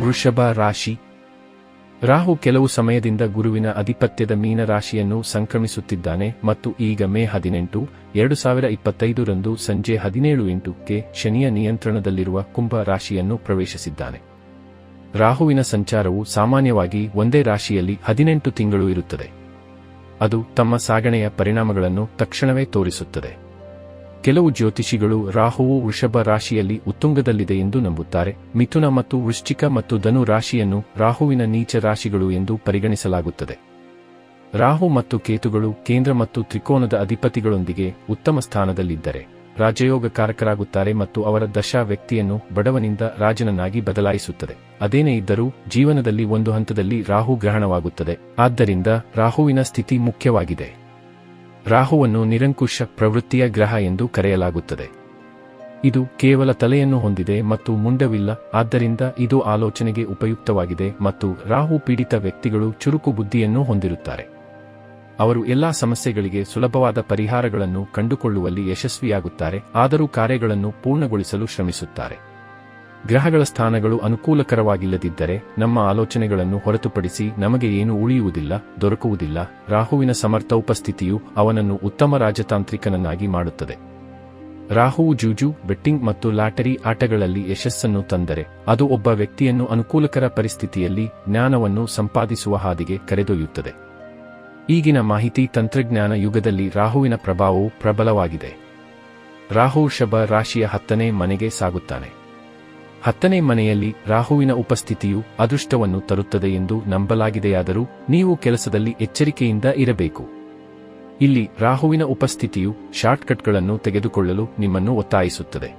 ವೃಷಭ ರಾಶಿ. ರಾಹು ಕೆಲವು ಸಮಯದಿಂದ ಗುರುವಿನ ಅಧಿಪತ್ಯದ ಮೀನ ರಾಶಿಯನ್ನು ಸಂಕ್ರಮಿಸುತ್ತಿದ್ದಾನೆ ಮತ್ತು ಈಗ ಮೇ 18, 2025 ರಂದು ಸಂಜೆ 17:08ಕ್ಕೆ ಶನಿಯ ನಿಯಂತ್ರಣದಲ್ಲಿರುವ ಕುಂಭ ರಾಶಿಯನ್ನು ಪ್ರವೇಶಿಸಿದ್ದಾನೆ. ರಾಹುವಿನ ಸಂಚಾರವು ಸಾಮಾನ್ಯವಾಗಿ ಒಂದೇ ರಾಶಿಯಲ್ಲಿ 18 ತಿಂಗಳು ಇರುತ್ತದೆ. ಅದು ತಮ್ಮ ಸಾಗಣೆಯ ಪರಿಣಾಮಗಳನ್ನು ತಕ್ಷಣವೇ ತೋರಿಸುತ್ತದೆ. ಕೆಲವು ಜ್ಯೋತಿಷಿಗಳು ರಾಹುವು ವೃಷಭ ರಾಶಿಯಲ್ಲಿ ಉತ್ತುಂಗದಲ್ಲಿದೆ ಎಂದು ನಂಬುತ್ತಾರೆ. ಮಿಥುನ ಮತ್ತು ವೃಶ್ಚಿಕ ಮತ್ತು ಧನು ರಾಶಿಯನ್ನು ರಾಹುವಿನ ನೀಚ ರಾಶಿಗಳು ಎಂದು ಪರಿಗಣಿಸಲಾಗುತ್ತದೆ. ರಾಹು ಮತ್ತು ಕೇತುಗಳು ಕೇಂದ್ರ ಮತ್ತು ತ್ರಿಕೋನದ ಅಧಿಪತಿಗಳೊಂದಿಗೆ ಉತ್ತಮ ಸ್ಥಾನದಲ್ಲಿದ್ದರೆ ರಾಜಯೋಗಕಾರಕರಾಗುತ್ತಾರೆ ಮತ್ತು ಅವರ ದಶಾ ವ್ಯಕ್ತಿಯನ್ನು ಬಡವನಿಂದ ರಾಜನನ್ನಾಗಿ ಬದಲಾಯಿಸುತ್ತದೆ. ಅದೇನೇ ಇದ್ದರೂ ಜೀವನದಲ್ಲಿ ಒಂದು ಹಂತದಲ್ಲಿ ರಾಹು ಗ್ರಹಣವಾಗುತ್ತದೆ. ಆದ್ದರಿಂದ ರಾಹುವಿನ ಸ್ಥಿತಿ ಮುಖ್ಯವಾಗಿದೆ. ರಾಹುವನ್ನು ನಿರಂಕುಶ ಪ್ರವೃತ್ತಿಯ ಗ್ರಹ ಎಂದು ಕರೆಯಲಾಗುತ್ತದೆ. ಇದು ಕೇವಲ ತಲೆಯನ್ನು ಹೊಂದಿದೆ ಮತ್ತು ಮುಂಡವಿಲ್ಲ, ಆದ್ದರಿಂದ ಇದು ಆಲೋಚನೆಗೆ ಉಪಯುಕ್ತವಾಗಿದೆ ಮತ್ತು ರಾಹು ಪೀಡಿತ ವ್ಯಕ್ತಿಗಳು ಚುರುಕು ಬುದ್ಧಿಯನ್ನು ಹೊಂದಿರುತ್ತಾರೆ. ಅವರು ಎಲ್ಲಾ ಸಮಸ್ಯೆಗಳಿಗೆ ಸುಲಭವಾದ ಪರಿಹಾರಗಳನ್ನು ಕಂಡುಕೊಳ್ಳುವಲ್ಲಿ ಯಶಸ್ವಿಯಾಗುತ್ತಾರೆ, ಆದರೂ ಕಾರ್ಯಗಳನ್ನು ಪೂರ್ಣಗೊಳಿಸಲು ಶ್ರಮಿಸುತ್ತಾರೆ. ಗ್ರಹಗಳ ಸ್ಥಾನಗಳು ಅನುಕೂಲಕರವಾಗಿಲ್ಲದಿದ್ದರೆ ನಮ್ಮ ಆಲೋಚನೆಗಳನ್ನು ಹೊರತುಪಡಿಸಿ ನಮಗೆ ಏನೂ ಉಳಿಯುವುದಿಲ್ಲ, ದೊರಕುವುದಿಲ್ಲ. ರಾಹುವಿನ ಸಮರ್ಥ ಉಪಸ್ಥಿತಿಯು ಅವನನ್ನು ಉತ್ತಮ ರಾಜತಾಂತ್ರಿಕನನ್ನಾಗಿ ಮಾಡುತ್ತದೆ. ರಾಹುವು ಜೂಜು, ಬೆಟ್ಟಿಂಗ್ ಮತ್ತು ಲಾಟರಿ ಆಟಗಳಲ್ಲಿ ಯಶಸ್ಸನ್ನು ತಂದರೆ ಅದು ಒಬ್ಬ ವ್ಯಕ್ತಿಯನ್ನು ಅನುಕೂಲಕರ ಪರಿಸ್ಥಿತಿಯಲ್ಲಿ ಜ್ಞಾನವನ್ನು ಸಂಪಾದಿಸುವ ಹಾದಿಗೆ ಕರೆದೊಯ್ಯುತ್ತದೆ. ಈಗಿನ ಮಾಹಿತಿ ತಂತ್ರಜ್ಞಾನ ಯುಗದಲ್ಲಿ ರಾಹುವಿನ ಪ್ರಭಾವವು ಪ್ರಬಲವಾಗಿದೆ. ರಾಹು ವೃಷಭ ರಾಶಿಯ 10ನೇ ಮನೆಗೆ ಸಾಗುತ್ತಾನೆ. 10ನೇ ಮನೆಯಲ್ಲಿ ರಾಹುವಿನ ಉಪಸ್ಥಿತಿಯು ಅದೃಷ್ಟವನ್ನು ತರುತ್ತದೆ ಎಂದು ನಂಬಲಾಗಿದೆಯಾದರೂ ನೀವು ಕೆಲಸದಲ್ಲಿ ಎಚ್ಚರಿಕೆಯಿಂದ ಇರಬೇಕು. ಇಲ್ಲಿ ರಾಹುವಿನ ಉಪಸ್ಥಿತಿಯು ಶಾರ್ಟ್ಕಟ್ಗಳನ್ನು ತೆಗೆದುಕೊಳ್ಳಲು ನಿಮ್ಮನ್ನು ಒತ್ತಾಯಿಸುತ್ತದೆ.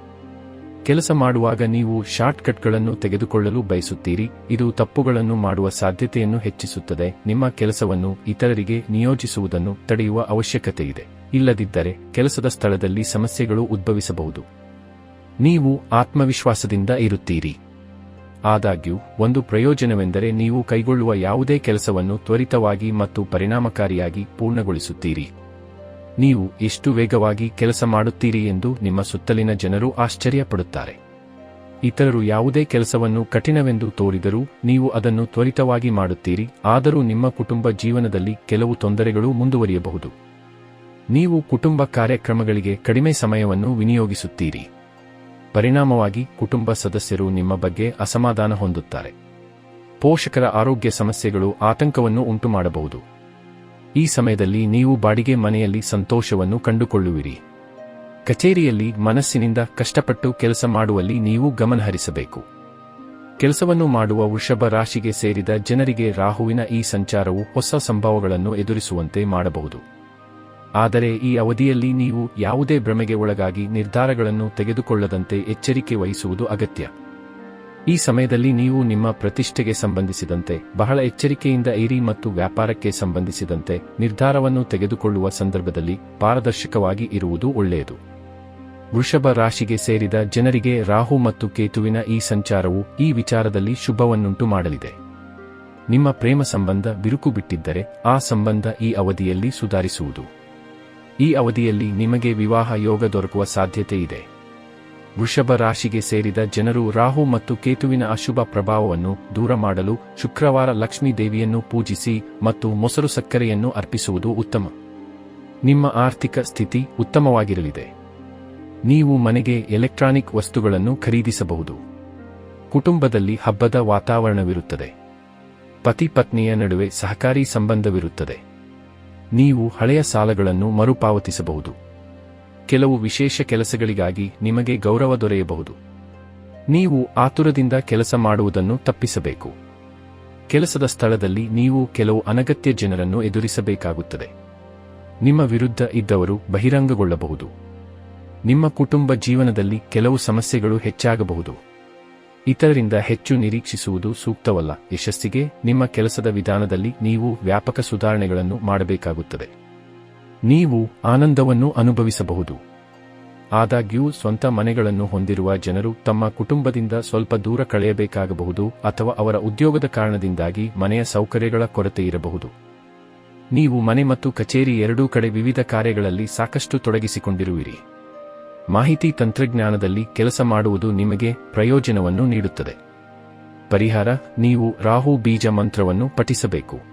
ಕೆಲಸ ಮಾಡುವಾಗ ನೀವು ಶಾರ್ಟ್ಕಟ್ಗಳನ್ನು ತೆಗೆದುಕೊಳ್ಳಲು ಬಯಸುತ್ತೀರಿ. ಇದು ತಪ್ಪುಗಳನ್ನು ಮಾಡುವ ಸಾಧ್ಯತೆಯನ್ನು ಹೆಚ್ಚಿಸುತ್ತದೆ. ನಿಮ್ಮ ಕೆಲಸವನ್ನು ಇತರರಿಗೆ ನಿಯೋಜಿಸುವುದನ್ನು ತಡೆಯುವ ಅವಶ್ಯಕತೆಯಿದೆ. ಇಲ್ಲದಿದ್ದರೆ ಕೆಲಸದ ಸ್ಥಳದಲ್ಲಿ ಸಮಸ್ಯೆಗಳು ಉದ್ಭವಿಸಬಹುದು. ನೀವು ಆತ್ಮವಿಶ್ವಾಸದಿಂದ ಇರುತ್ತೀರಿ. ಆದಾಗ್ಯೂ ಒಂದು ಪ್ರಯೋಜನವೆಂದರೆ ನೀವು ಕೈಗೊಳ್ಳುವ ಯಾವುದೇ ಕೆಲಸವನ್ನು ತ್ವರಿತವಾಗಿ ಮತ್ತು ಪರಿಣಾಮಕಾರಿಯಾಗಿ ಪೂರ್ಣಗೊಳಿಸುತ್ತೀರಿ. ನೀವು ಎಷ್ಟು ವೇಗವಾಗಿ ಕೆಲಸ ಮಾಡುತ್ತೀರಿ ಎಂದು ನಿಮ್ಮ ಸುತ್ತಲಿನ ಜನರು ಆಶ್ಚರ್ಯಪಡುತ್ತಾರೆ. ಇತರರು ಯಾವುದೇ ಕೆಲಸವನ್ನು ಕಠಿಣವೆಂದು ತೋರಿದರೂ ನೀವು ಅದನ್ನು ತ್ವರಿತವಾಗಿ ಮಾಡುತ್ತೀರಿ, ಆದರೂ ನಿಮ್ಮ ಕುಟುಂಬ ಜೀವನದಲ್ಲಿ ಕೆಲವು ತೊಂದರೆಗಳು ಮುಂದುವರಿಯಬಹುದು. ನೀವು ಕುಟುಂಬ ಕಾರ್ಯಕ್ರಮಗಳಿಗೆ ಕಡಿಮೆ ಸಮಯವನ್ನು ವಿನಿಯೋಗಿಸುತ್ತೀರಿ. ಪರಿಣಾಮವಾಗಿ ಕುಟುಂಬ ಸದಸ್ಯರು ನಿಮ್ಮ ಬಗ್ಗೆ ಅಸಮಾಧಾನ ಹೊಂದುತ್ತಾರೆ. ಪೋಷಕರ ಆರೋಗ್ಯ ಸಮಸ್ಯೆಗಳು ಆತಂಕವನ್ನು ಉಂಟುಮಾಡಬಹುದು. ಈ ಸಮಯದಲ್ಲಿ ನೀವು ಬಾಡಿಗೆ ಮನೆಯಲ್ಲಿ ಸಂತೋಷವನ್ನು ಕಂಡುಕೊಳ್ಳುವಿರಿ. ಕಚೇರಿಯಲ್ಲಿ ಮನಸ್ಸಿನಿಂದ ಕಷ್ಟಪಟ್ಟು ಕೆಲಸ ಮಾಡುವಲ್ಲಿ ನೀವು ಗಮನಹರಿಸಬೇಕು. ಕೆಲಸವನ್ನು ಮಾಡುವ ವೃಷಭ ರಾಶಿಗೆ ಸೇರಿದ ಜನರಿಗೆ ರಾಹುವಿನ ಈ ಸಂಚಾರವು ಹೊಸ ಸಂಭವಗಳನ್ನು ಎದುರಿಸುವಂತೆ ಮಾಡಬಹುದು. ಆದರೆ ಈ ಅವಧಿಯಲ್ಲಿ ನೀವು ಯಾವುದೇ ಭ್ರಮೆಗೆ ಒಳಗಾಗಿ ನಿರ್ಧಾರಗಳನ್ನು ತೆಗೆದುಕೊಳ್ಳದಂತೆ ಎಚ್ಚರಿಕೆ ವಹಿಸುವುದು ಅಗತ್ಯ. ಈ ಸಮಯದಲ್ಲಿ ನೀವು ನಿಮ್ಮ ಪ್ರತಿಷ್ಠೆಗೆ ಸಂಬಂಧಿಸಿದಂತೆ ಬಹಳ ಎಚ್ಚರಿಕೆಯಿಂದ ಇರಿ ಮತ್ತು ವ್ಯಾಪಾರಕ್ಕೆ ಸಂಬಂಧಿಸಿದಂತೆ ನಿರ್ಧಾರವನ್ನು ತೆಗೆದುಕೊಳ್ಳುವ ಸಂದರ್ಭದಲ್ಲಿ ಪಾರದರ್ಶಕವಾಗಿ ಇರುವುದು ಒಳ್ಳೆಯದು. ವೃಷಭ ರಾಶಿಗೆ ಸೇರಿದ ಜನರಿಗೆ ರಾಹು ಮತ್ತು ಕೇತುವಿನ ಈ ಸಂಚಾರವು ಈ ವಿಚಾರದಲ್ಲಿ ಶುಭವನ್ನುಂಟು ಮಾಡಲಿದೆ. ನಿಮ್ಮ ಪ್ರೇಮ ಸಂಬಂಧ ಬಿರುಕು ಬಿಟ್ಟಿದ್ದರೆ ಆ ಸಂಬಂಧ ಈ ಅವಧಿಯಲ್ಲಿ ಸುಧಾರಿಸುವುದು. ಈ ಅವಧಿಯಲ್ಲಿ ನಿಮಗೆ ವಿವಾಹ ಯೋಗ ದೊರಕುವ ಸಾಧ್ಯತೆ ಇದೆ. ವೃಷಭ ರಾಶಿಗೆ ಸೇರಿದ ಜನರು ರಾಹು ಮತ್ತು ಕೇತುವಿನ ಅಶುಭ ಪ್ರಭಾವವನ್ನು ದೂರ ಮಾಡಲು ಶುಕ್ರವಾರ ಲಕ್ಷ್ಮೀ ದೇವಿಯನ್ನು ಪೂಜಿಸಿ ಮತ್ತು ಮೊಸರು ಸಕ್ಕರೆಯನ್ನು ಅರ್ಪಿಸುವುದು ಉತ್ತಮ. ನಿಮ್ಮ ಆರ್ಥಿಕ ಸ್ಥಿತಿ ಉತ್ತಮವಾಗಿರಲಿದೆ. ನೀವು ಮನೆಗೆ ಎಲೆಕ್ಟ್ರಾನಿಕ್ ವಸ್ತುಗಳನ್ನು ಖರೀದಿಸಬಹುದು. ಕುಟುಂಬದಲ್ಲಿ ಹಬ್ಬದ ವಾತಾವರಣವಿರುತ್ತದೆ. ಪತಿ ಪತ್ನಿಯ ನಡುವೆ ಸಹಕಾರಿ ಸಂಬಂಧವಿರುತ್ತದೆ. ನೀವು ಹಳೆಯ ಸಾಲಗಳನ್ನು ಮರುಪಾವತಿಸಬಹುದು. ಕೆಲವು ವಿಶೇಷ ಕೆಲಸಗಳಿಗಾಗಿ ನಿಮಗೆ ಗೌರವ ದೊರೆಯಬಹುದು. ನೀವು ಆತುರದಿಂದ ಕೆಲಸ ಮಾಡುವುದನ್ನು ತಪ್ಪಿಸಬೇಕು. ಕೆಲಸದ ಸ್ಥಳದಲ್ಲಿ ನೀವು ಕೆಲವು ಅನಗತ್ಯ ಜನರನ್ನು ಎದುರಿಸಬೇಕಾಗುತ್ತದೆ. ನಿಮ್ಮ ವಿರುದ್ಧ ಇದ್ದವರು ಬಹಿರಂಗಗೊಳ್ಳಬಹುದು. ನಿಮ್ಮ ಕುಟುಂಬ ಜೀವನದಲ್ಲಿ ಕೆಲವು ಸಮಸ್ಯೆಗಳು ಹೆಚ್ಚಾಗಬಹುದು. ಇತರರಿಂದ ಹೆಚ್ಚು ನಿರೀಕ್ಷಿಸುವುದು ಸೂಕ್ತವಲ್ಲ. ಯಶಸ್ಸಿಗೆ ನಿಮ್ಮ ಕೆಲಸದ ವಿಧಾನದಲ್ಲಿ ನೀವು ವ್ಯಾಪಕ ಸುಧಾರಣೆಗಳನ್ನು ಮಾಡಬೇಕಾಗುತ್ತದೆ. ನೀವು ಆನಂದವನ್ನು ಅನುಭವಿಸಬಹುದು. ಆದಾಗ್ಯೂ ಸ್ವಂತ ಮನೆಗಳನ್ನು ಹೊಂದಿರುವ ಜನರು ತಮ್ಮ ಕುಟುಂಬದಿಂದ ಸ್ವಲ್ಪ ದೂರ ಕಳೆಯಬೇಕಾಗಬಹುದು ಅಥವಾ ಅವರ ಉದ್ಯೋಗದ ಕಾರಣದಿಂದಾಗಿ ಮನೆಯ ಸೌಕರ್ಯಗಳ ಕೊರತೆ ಇರಬಹುದು. ನೀವು ಮನೆ ಮತ್ತು ಕಚೇರಿ ಎರಡೂ ಕಡೆ ವಿವಿಧ ಕಾರ್ಯಗಳಲ್ಲಿ ಸಾಕಷ್ಟು ತೊಡಗಿಸಿಕೊಂಡಿರುವಿರಿ. ಮಾಹಿತಿ ತಂತ್ರಜ್ಞಾನದಲ್ಲಿ ಕೆಲಸ ಮಾಡುವುದು ನಿಮಗೆ ಪ್ರಯೋಜನವನ್ನು ನೀಡುತ್ತದೆ. ಪರಿಹಾರ: ನೀವು ರಾಹು ಬೀಜ ಮಂತ್ರವನ್ನು ಪಠಿಸಬೇಕು.